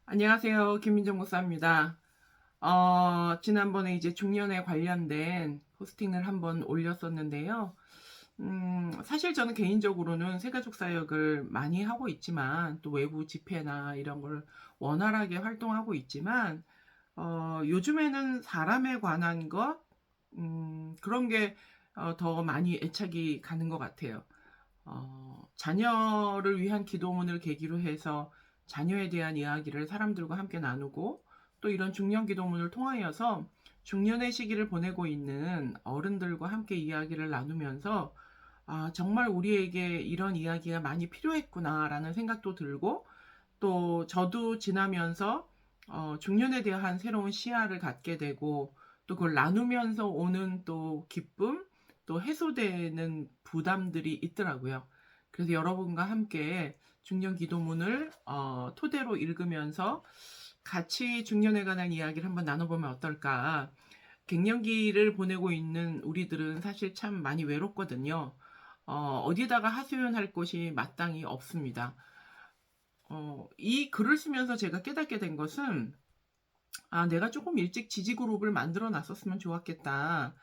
안녕하세요. 김민정 목사입니다. 지난번에 이제 중년에 관련된 포스팅을 한번 올렸었는데요. 사실 저는 개인적으로는 새가족 사역을 많이 하고 있지만, 또 외부 집회나 이런 걸 원활하게 활동하고 있지만, 요즘에는 사람에 관한 것, 그런 게 더 많이 애착이 가는 것 같아요. 자녀를 위한 기도문을 계기로 해서 자녀에 대한 이야기를 사람들과 함께 나누고, 또 이런 중년 기도문을 통하여서 중년의 시기를 보내고 있는 어른들과 함께 이야기를 나누면서 정말 우리에게 이런 이야기가 많이 필요했구나라는 생각도 들고, 또 저도 지나면서 중년에 대한 새로운 시야를 갖게 되고, 또 그걸 나누면서 오는 또 기쁨, 또 해소되는 부담들이 있더라고요. 그래서 여러분과 함께 중년 기도문을 토대로 읽으면서 같이 중년에 관한 이야기를 한번 나눠보면 어떨까. 갱년기를 보내고 있는 우리들은 사실 참 많이 외롭거든요. 어디다가 하소연할 곳이 마땅히 없습니다. 이 글을 쓰면서 제가 깨닫게 된 것은, 내가 조금 일찍 지지그룹을 만들어 놨었으면 좋았겠다.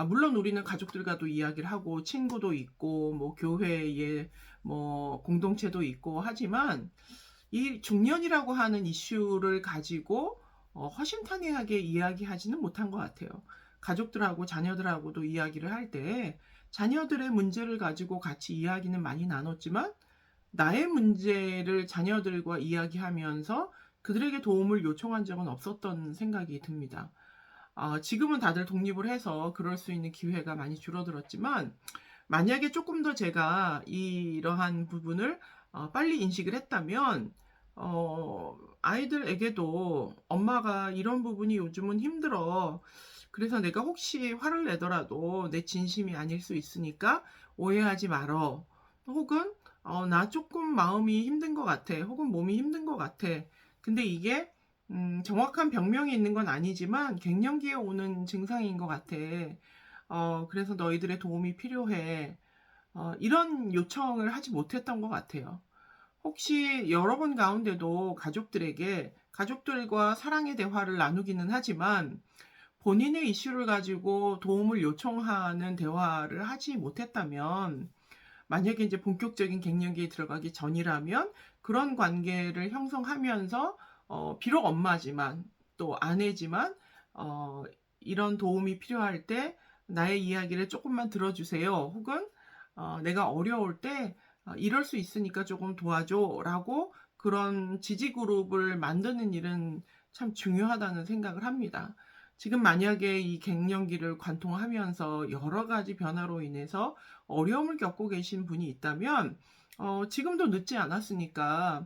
물론 우리는 가족들과도 이야기를 하고, 친구도 있고, 뭐, 교회에, 뭐, 공동체도 있고 하지만, 이 중년이라고 하는 이슈를 가지고, 허심탄회하게 이야기하지는 못한 것 같아요. 가족들하고 자녀들하고도 이야기를 할 때, 자녀들의 문제를 가지고 같이 이야기는 많이 나눴지만, 나의 문제를 자녀들과 이야기하면서 그들에게 도움을 요청한 적은 없었던 생각이 듭니다. 지금은 다들 독립을 해서 그럴 수 있는 기회가 많이 줄어들었지만, 만약에 조금 더 제가 이러한 부분을 빨리 인식을 했다면, 아이들에게도 엄마가 이런 부분이 요즘은 힘들어. 그래서 내가 혹시 화를 내더라도 내 진심이 아닐 수 있으니까 오해하지 말어. 혹은 나 조금 마음이 힘든 것 같아. 혹은 몸이 힘든 것 같아. 근데 이게 정확한 병명이 있는 건 아니지만 갱년기에 오는 증상인 것 같아. 그래서 너희들의 도움이 필요해. 이런 요청을 하지 못했던 것 같아요. 혹시 여러분 가운데도 가족들과 사랑의 대화를 나누기는 하지만 본인의 이슈를 가지고 도움을 요청하는 대화를 하지 못했다면, 만약에 이제 본격적인 갱년기에 들어가기 전이라면 그런 관계를 형성하면서 비록 엄마지만 또 아내지만 어, 이런 도움이 필요할 때 나의 이야기를 조금만 들어주세요. 혹은 내가 어려울 때 이럴 수 있으니까 조금 도와줘라고 그런 지지 그룹을 만드는 일은 참 중요하다는 생각을 합니다. 지금 만약에 이 갱년기를 관통하면서 여러 가지 변화로 인해서 어려움을 겪고 계신 분이 있다면, 지금도 늦지 않았으니까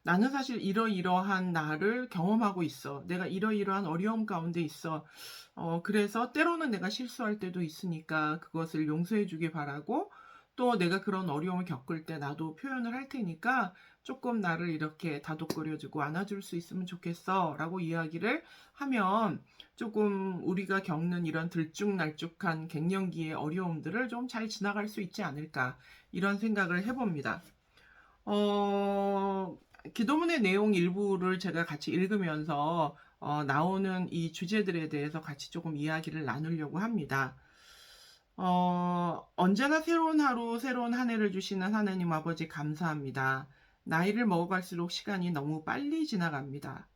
나는 사실 이러이러한 나를 경험하고 있어. 내가 이러이러한 어려움 가운데 있어. 그래서 때로는 내가 실수할 때도 있으니까 그것을 용서해 주길 바라고, 또 내가 그런 어려움을 겪을 때 나도 표현을 할 테니까 조금 나를 이렇게 다독거려주고 안아줄 수 있으면 좋겠어. 라고 이야기를 하면 조금 우리가 겪는 이런 들쭉날쭉한 갱년기의 어려움들을 좀 잘 지나갈 수 있지 않을까, 이런 생각을 해봅니다. 어, 기도문의 내용 일부를 제가 같이 읽으면서 나오는 이 주제들에 대해서 같이 조금 이야기를 나누려고 합니다. 언제나 새로운 하루, 새로운 한 해를 주시는 하나님 아버지 감사합니다. 나이를 먹어갈수록 시간이 너무 빨리 지나갑니다.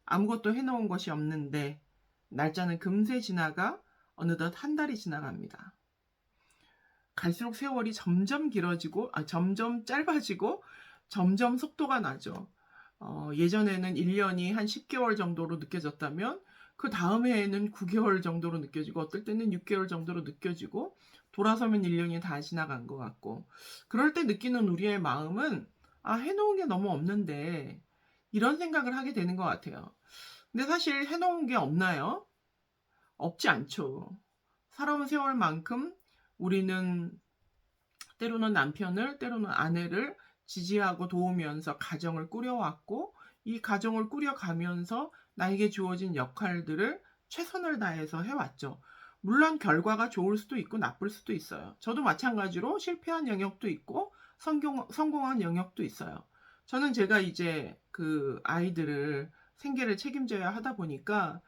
아무것도 해놓은 것이 없는데 날짜는 금세 지나가 어느덧 한 달이 지나갑니다. 갈수록 세월이 점점 길어지고, 점점 짧아지고, 점점 속도가 나죠. 예전에는 1년이 한 10개월 정도로 느껴졌다면, 그 다음 해에는 9개월 정도로 느껴지고, 어떨 때는 6개월 정도로 느껴지고, 돌아서면 1년이 다 지나간 것 같고, 그럴 때 느끼는 우리의 마음은, 해놓은 게 너무 없는데, 이런 생각을 하게 되는 것 같아요. 근데 사실 해놓은 게 없나요? 없지 않죠. 살아온 세월만큼 우리는 때로는 남편을, 때로는 아내를 지지하고 도우면서 가정을 꾸려왔고, 이 가정을 꾸려가면서 나에게 주어진 역할들을 최선을 다해서 해왔죠. 물론 결과가 좋을 수도 있고 나쁠 수도 있어요. 저도 마찬가지로 실패한 영역도 있고 성공한 영역도 있어요. 저는 제가 이제 그 아이들을 생계를 책임져야 하다 보니까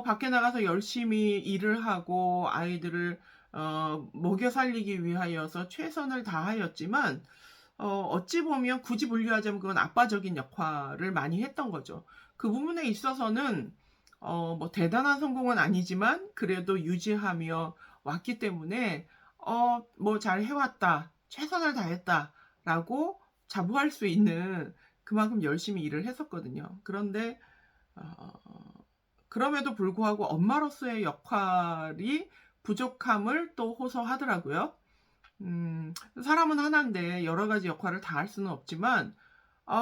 밖에 나가서 열심히 일을 하고 아이들을 먹여 살리기 위하여서 최선을 다하였지만 어찌 보면 굳이 분류하자면 그건 아빠적인 역할을 많이 했던 거죠. 그 부분에 있어서는 뭐 대단한 성공은 아니지만 그래도 유지하며 왔기 때문에 뭐 '잘 해 왔다. 최선을 다했다.'라고 자부할 수 있는 그만큼 열심히 일을 했었거든요. 그런데 어 그럼에도 불구하고 엄마로서의 역할이 부족함을 또 호소하더라고요. 사람은 하나인데 여러 가지 역할을 다 할 수는 없지만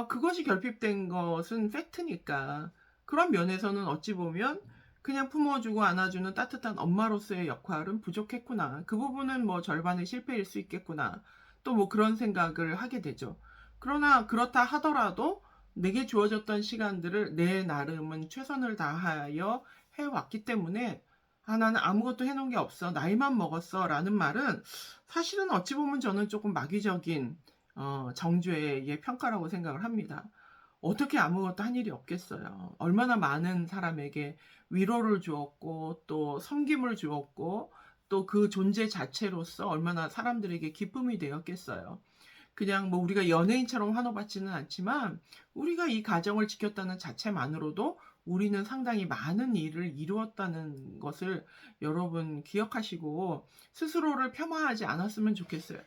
그것이 결핍된 것은 팩트니까 그런 면에서는 어찌 보면 그냥 품어주고 안아주는 따뜻한 엄마로서의 역할은 부족했구나. 그 부분은 뭐 절반의 실패일 수 있겠구나. 또 뭐 그런 생각을 하게 되죠. 그러나 그렇다 하더라도 내게 주어졌던 시간들을 내 나름은 최선을 다하여 해왔기 때문에 나는 아무것도 해놓은 게 없어. 나이만 먹었어. 라는 말은 사실은 어찌 보면 저는 조금 마귀적인 정죄의 평가라고 생각을 합니다. 어떻게 아무것도 한 일이 없겠어요. 얼마나 많은 사람에게 위로를 주었고 또 섬김을 주었고 또 그 존재 자체로서 얼마나 사람들에게 기쁨이 되었겠어요. 그냥 뭐 우리가 연예인처럼 환호받지는 않지만 우리가 이 가정을 지켰다는 자체만으로도 우리는 상당히 많은 일을 이루었다는 것을 여러분 기억하시고 스스로를 폄하하지 않았으면 좋겠어요.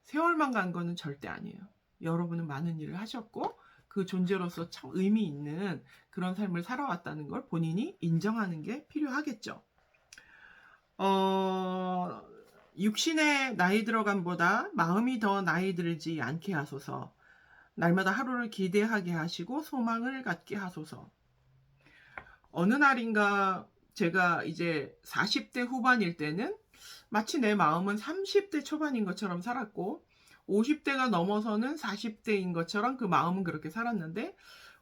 세월만 간 거는 절대 아니에요. 여러분은 많은 일을 하셨고 그 존재로서 참 의미 있는 그런 삶을 살아왔다는 걸 본인이 인정하는 게 필요하겠죠. 육신의 나이 들어감보다 마음이 더 나이 들지 않게 하소서. 날마다 하루를 기대하게 하시고 소망을 갖게 하소서. 어느 날인가 제가 이제 40대 후반일 때는 마치 내 마음은 30대 초반인 것처럼 살았고 50대가 넘어서는 40대인 것처럼 그 마음은 그렇게 살았는데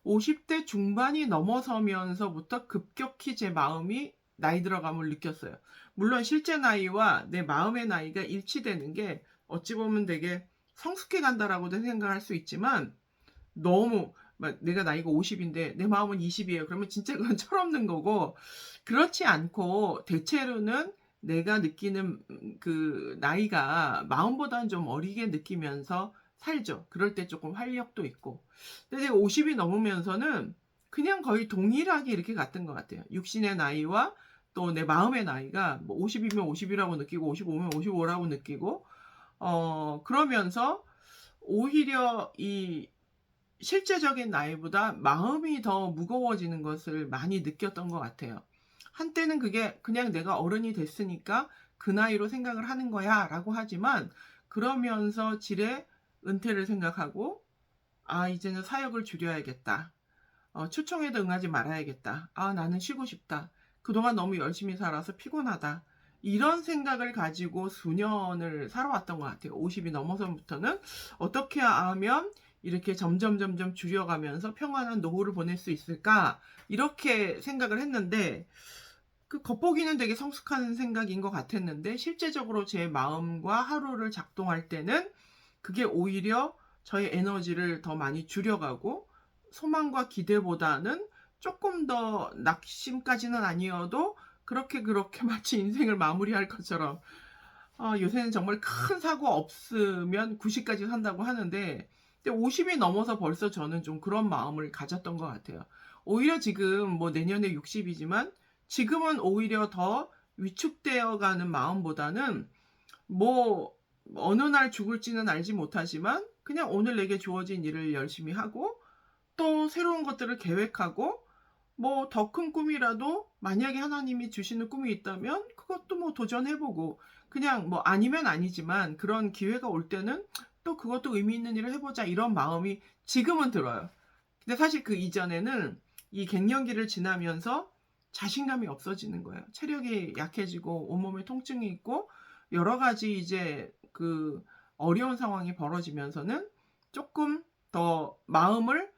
50대 중반이 넘어서면서부터 급격히 제 마음이 나이 들어감을 느꼈어요. 물론 실제 나이와 내 마음의 나이가 일치되는 게 어찌 보면 되게 성숙해 간다라고도 생각할 수 있지만 너무 막 내가 나이가 50인데 내 마음은 20이에요. 그러면 진짜 그건 철없는 거고 그렇지 않고 대체로는 내가 느끼는 그 나이가 마음보다는 좀 어리게 느끼면서 살죠. 그럴 때 조금 활력도 있고. 근데 내가 50이 넘으면서는 그냥 거의 동일하게 이렇게 갔던 것 같아요. 육신의 나이와 또 내 마음의 나이가 뭐 50이면 50이라고 느끼고 55면 55라고 느끼고 그러면서 오히려 이 실제적인 나이보다 마음이 더 무거워지는 것을 많이 느꼈던 것 같아요. 한때는 그게 그냥 내가 어른이 됐으니까 그 나이로 생각을 하는 거야 라고 하지만 그러면서 지레 은퇴를 생각하고 이제는 사역을 줄여야겠다. 초청에도 응하지 말아야겠다. 나는 쉬고 싶다. 그동안 너무 열심히 살아서 피곤하다. 이런 생각을 가지고 수년을 살아왔던 것 같아요. 50이 넘어서부터는 어떻게 하면 이렇게 점점 줄여가면서 평안한 노후를 보낼 수 있을까? 이렇게 생각을 했는데 그 겉보기는 되게 성숙한 생각인 것 같았는데 실제적으로 제 마음과 하루를 작동할 때는 그게 오히려 저의 에너지를 더 많이 줄여가고 소망과 기대보다는 조금 더 낙심까지는 아니어도 그렇게 마치 인생을 마무리할 것처럼 요새는 정말 큰 사고 없으면 90까지 산다고 하는데 근데 50이 넘어서 벌써 저는 좀 그런 마음을 가졌던 것 같아요. 오히려 지금 뭐 내년에 60이지만 지금은 오히려 더 위축되어 가는 마음보다는 뭐 어느 날 죽을지는 알지 못하지만 그냥 오늘 내게 주어진 일을 열심히 하고 또 새로운 것들을 계획하고 뭐 더 큰 꿈이라도 만약에 하나님이 주시는 꿈이 있다면 그것도 뭐 도전해보고 그냥 뭐 아니면 아니지만 그런 기회가 올 때는 또 그것도 의미 있는 일을 해보자 이런 마음이 지금은 들어요. 근데 사실 그 이전에는 이 갱년기를 지나면서 자신감이 없어지는 거예요. 체력이 약해지고 온몸에 통증이 있고 여러 가지 이제 그 어려운 상황이 벌어지면서는 조금 더 마음을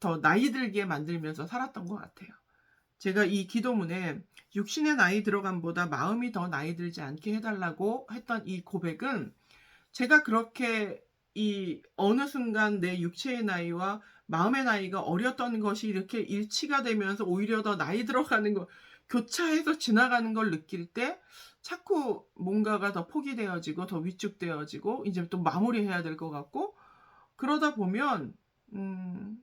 더 나이 들게 만들면서 살았던 것 같아요. 제가 이 기도문에 육신의 나이 들어감보다 마음이 더 나이 들지 않게 해달라고 했던 이 고백은 제가 그렇게 이 어느 순간 내 육체의 나이와 마음의 나이가 어렸던 것이 이렇게 일치가 되면서 오히려 더 나이 들어가는 거 교차해서 지나가는 걸 느낄 때 자꾸 뭔가가 더 포기되어지고 더 위축되어지고 이제 또 마무리해야 될 것 같고 그러다 보면 음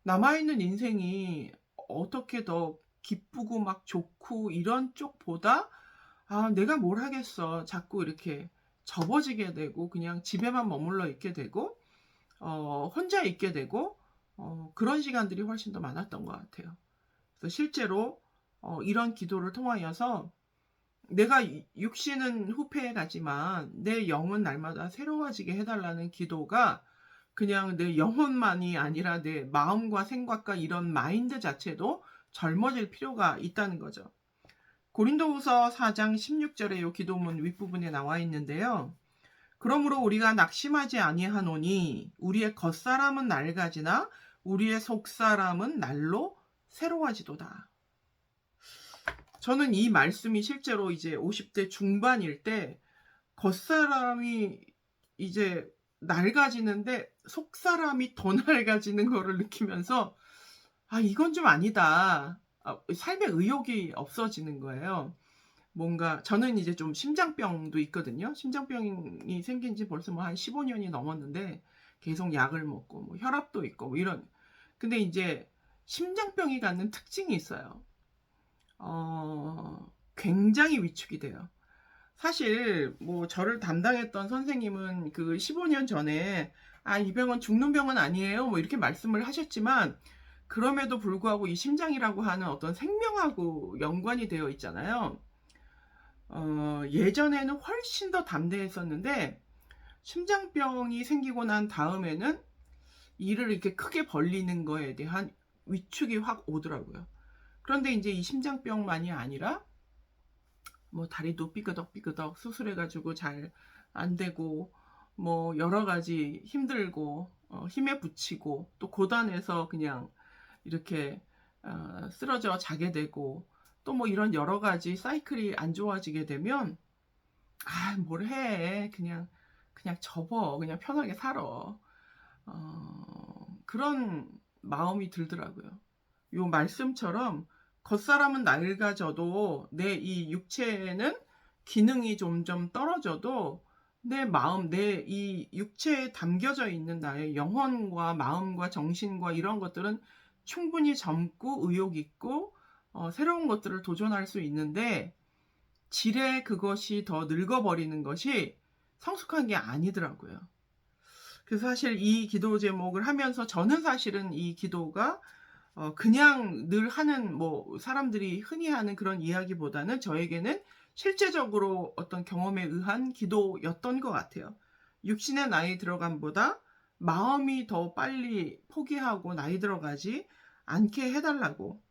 남아있는 인생이 어떻게 더 기쁘고 막 좋고 이런 쪽보다 '아 내가 뭘 하겠어.' 자꾸 이렇게 접어지게 되고 그냥 집에만 머물러 있게 되고 혼자 있게 되고 그런 시간들이 훨씬 더 많았던 것 같아요. 그래서 실제로 이런 기도를 통하여서 내가 육신은 후패해 가지만 내 영은 날마다 새로워지게 해 달라는 기도가 그냥 내 영혼만이 아니라 내 마음과 생각과 이런 마인드 자체도 젊어질 필요가 있다는 거죠. 고린도후서 4장 16 절에 요 기도문 윗부분에 나와 있는데요. 그러므로 우리가 낙심하지 아니하노니 우리의 겉사람은 낡아지나 우리의 속사람은 날로 새로워지도다. 저는 이 말씀이 실제로 이제 50대 중반일 때 겉사람이 이제 낡아지는데 속사람이 더 낡아지는 거를 느끼면서 '아 이건 좀 아니다.' 삶에 의욕이 없어지는 거예요. 뭔가 저는 이제 좀 심장병도 있거든요. 심장병이 생긴 지 벌써 뭐 한 15 년이 넘었는데 계속 약을 먹고 뭐 혈압도 있고 뭐 이런 근데 인제 심장병이 갖는 특징이 있어요. 굉장히 위축이 돼요. 사실 뭐 저를 담당했던 선생님은 그 15년 전에 "아 이 병은 죽는 병은 아니에요." 뭐 이렇게 말씀을 하셨지만 그럼에도 불구하고 이 심장이라고 하는 어떤 생명하고 연관이 되어 있잖아요. 예전에는 훨씬 더 담대했었는데 심장병이 생기고 난 다음에는 이를 이렇게 크게 벌리는 거에 대한 위축이 확 오더라고요. 그런데 인제 이 심장병만이 아니라 뭐 다리도 삐그덕삐그덕 수술해 가지고 잘 안 되고 뭐 여러 가지 힘들고 힘에 부치고 또 고단해서 그냥 이렇게 쓰러져 자게 되고 또 뭐 이런 여러 가지 사이클이 안 좋아지게 되면 '아 뭘 해. 그냥 접어. 그냥 편하게 살아.' 그런 마음이 들더라고요. 요 말씀처럼 겉사람은 낡아져도 내 이 육체는 기능이 점점 떨어져도 내 마음 내 이 육체에 담겨져 있는 나의 영혼과 마음과 정신과 이런 것들은 충분히 젊고 의욕 있고 새로운 것들을 도전할 수 있는데 지레 그것이 더 늙어버리는 것이 성숙한 게 아니더라고요. 그래서 사실 이 기도 제목을 하면서 저는 사실은 이 기도가 그냥 늘 하는 뭐 사람들이 흔히 하는 그런 이야기보다는 저에게는 실제적으로 어떤 경험에 의한 기도였던 것 같아요. 육신의 나이 들어감보다 마음이 더 빨리 포기하고 나이 들어가지 않게 해 달라고.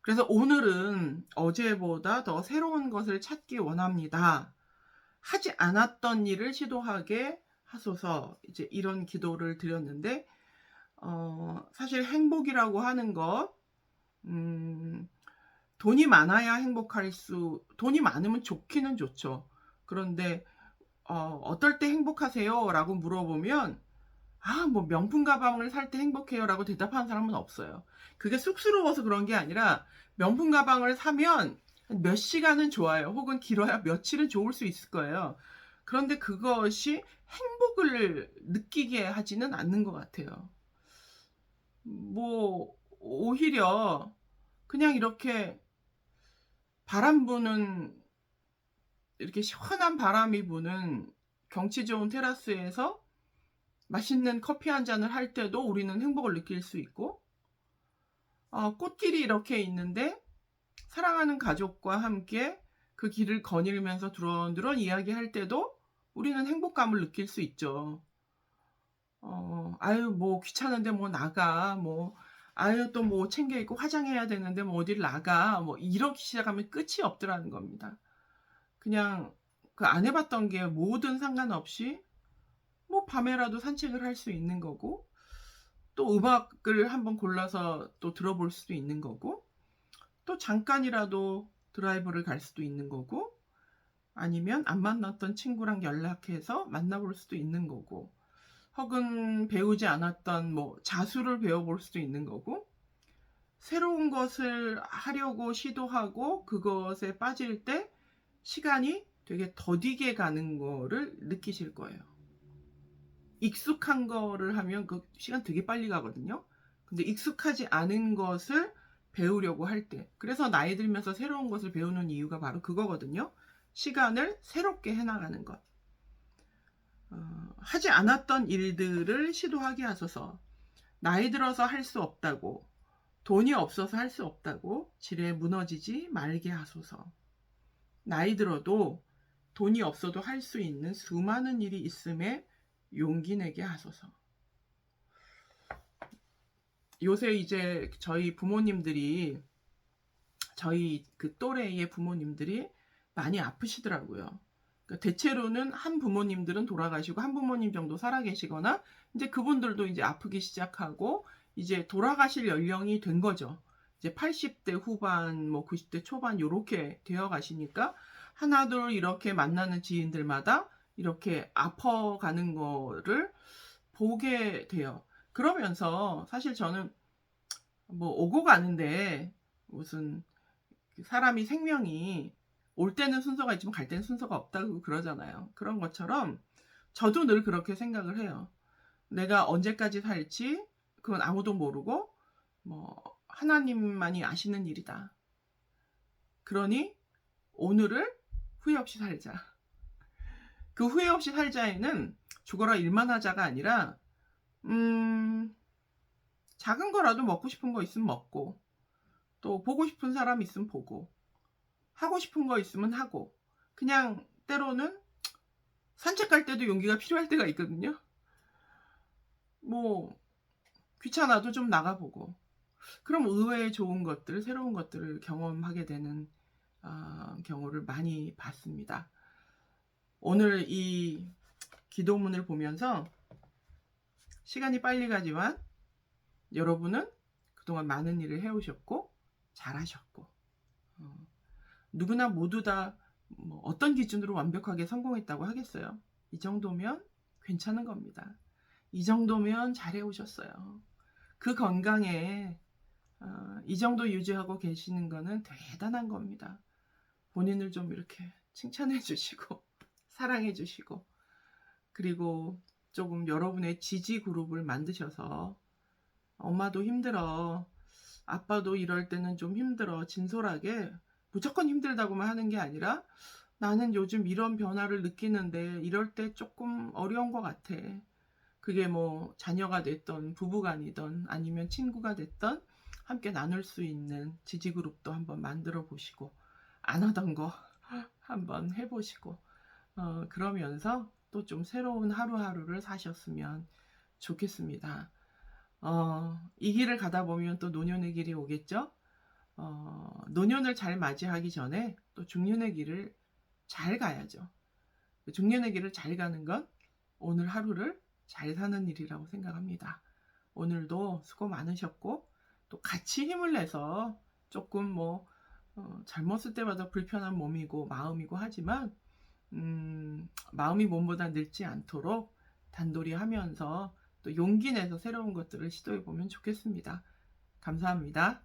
그래서 "오늘은 어제보다 더 새로운 것을 찾기 원합니다. 하지 않았던 일을 시도하게 하소서." 이제 이런 기도를 드렸는데 사실 행복이라고 하는 것 음 돈이 많아야 행복할 수 돈이 많으면 좋기는 좋죠. 그런데 "어떨 때 행복하세요?"라고 물어보면 "아 뭐 명품 가방을 살 때 행복해요."라고 대답하는 사람은 없어요. 그게 쑥스러워서 그런 게 아니라 명품 가방을 사면 한 몇 시간은 좋아요. 혹은 길어야 며칠은 좋을 수 있을 거예요. 그런데 그것이 행복을 느끼게 하지는 않는 것 같아요. 뭐 오히려 그냥 이렇게 바람 부는 이렇게 시원한 바람이 부는 경치 좋은 테라스에서 맛있는 커피 한 잔을 할 때도 우리는 행복을 느낄 수 있고 꽃길이 이렇게 있는데 사랑하는 가족과 함께 그 길을 거닐면서 두런두런 이야기할 때도 우리는 행복감을 느낄 수 있죠. "아유 뭐 귀찮은데 뭐 나가." 뭐 "아유 또 뭐 옷 챙겨 입고 화장해야 되는데 뭐 어딜 나가." 뭐 이렇게 시작하면 끝이 없더라는 겁니다. 그냥 그 안 해 봤던 게 뭐든 상관없이 뭐 밤에라도 산책을 할 수 있는 거고 또 음악을 한번 골라서 또 들어볼 수도 있는 거고 또 잠깐이라도 드라이브를 갈 수도 있는 거고 아니면 안 만났던 친구랑 연락해서 만나 볼 수도 있는 거고 혹은 배우지 않았던 뭐 자수를 배워볼 수도 있는 거고, 새로운 것을 하려고 시도하고 그것에 빠질 때 시간이 되게 더디게 가는 거를 느끼실 거예요. 익숙한 거를 하면 그 시간 되게 빨리 가거든요. 근데 익숙하지 않은 것을 배우려고 할 때, 그래서 나이 들면서 새로운 것을 배우는 이유가 바로 그거거든요. 시간을 새롭게 해나가는 것. 하지 않았던 일들을 시도하게 하소서. 나이 들어서 할 수 없다고, 돈이 없어서 할 수 없다고 지레 무너지지 말게 하소서. 나이 들어도 돈이 없어도 할 수 있는 수많은 일이 있음에 용기 내게 하소서. 요새 이제 저희 부모님들이, 저희 그 또래의 부모님들이 많이 아프시더라고요. 그러니까 대체로는 한 부모님들은 돌아가시고 한 부모님 정도 살아계시거나, 이제 그분들도 이제 아프기 시작하고 이제 돌아가실 연령이 된 거죠. 이제 80대 후반, 뭐 90대 초반 요렇게 되어 가시니까 하나둘 이렇게 만나는 지인들마다 이렇게 아파가는 거를 보게 돼요. 그러면서 사실 저는 뭐 오고 가는데 무슨 사람이 생명이 올 때는 순서가 있지만 갈 때는 순서가 없다고 그러잖아요. 그런 것처럼 저도 늘 그렇게 생각을 해요. 내가 언제까지 살지 그건 아무도 모르고 뭐 하나님만이 아시는 일이다. 그러니 오늘을 후회 없이 살자. 그 후회 없이 살자에는 죽어라 일만 하자가 아니라 작은 거라도 먹고 싶은 거 있으면 먹고, 또 보고 싶은 사람 있으면 보고, 하고 싶은 거 있으면 하고, 그냥 때로는 산책 갈 때도 용기가 필요할 때가 있거든요. 뭐 귀찮아도 좀 나가보고, 그럼 의외의 좋은 것들, 새로운 것들을 경험하게 되는 경우를 많이 봤습니다. 오늘 이 기도문을 보면서 시간이 빨리 가지만 여러분은 그동안 많은 일을 해오셨고 잘하셨고, 누구나 모두 다 뭐 어떤 기준으로 완벽하게 성공했다고 하겠어요. 이 정도면 괜찮은 겁니다. 이 정도면 잘해오셨어요. 그 건강에 이 정도 유지하고 계시는 거는 대단한 겁니다. 본인을 좀 이렇게 칭찬해 주시고 사랑해 주시고, 그리고 조금 여러분의 지지 그룹을 만드셔서 엄마도 힘들어, 아빠도 이럴 때는 좀 힘들어, 진솔하게, 무조건 힘들다고만 하는 게 아니라 나는 요즘 이런 변화를 느끼는데 이럴 때 조금 어려운 것 같아. 그게 뭐 자녀가 됐던 부부간이던 아니면 친구가 됐던 함께 나눌 수 있는 지지그룹도 한번 만들어 보시고, 안 하던 거 한번 해보시고, 그러면서 또 좀 새로운 하루하루를 사셨으면 좋겠습니다. 이 길을 가다 보면 또 노년의 길이 오겠죠? 노년을 잘 맞이하기 전에 또 중년의 길을 잘 가야죠. 중년의 길을 잘 가는 건 오늘 하루를 잘 사는 일이라고 생각합니다. 오늘도 수고 많으셨고, 또 같이 힘을 내서 조금 뭐 젊었을 때마다 불편한 몸이고 마음이고 하지만 마음이 몸보다 늙지 않도록 단돌이 하면서 또 용기 내서 새로운 것들을 시도해 보면 좋겠습니다. 감사합니다.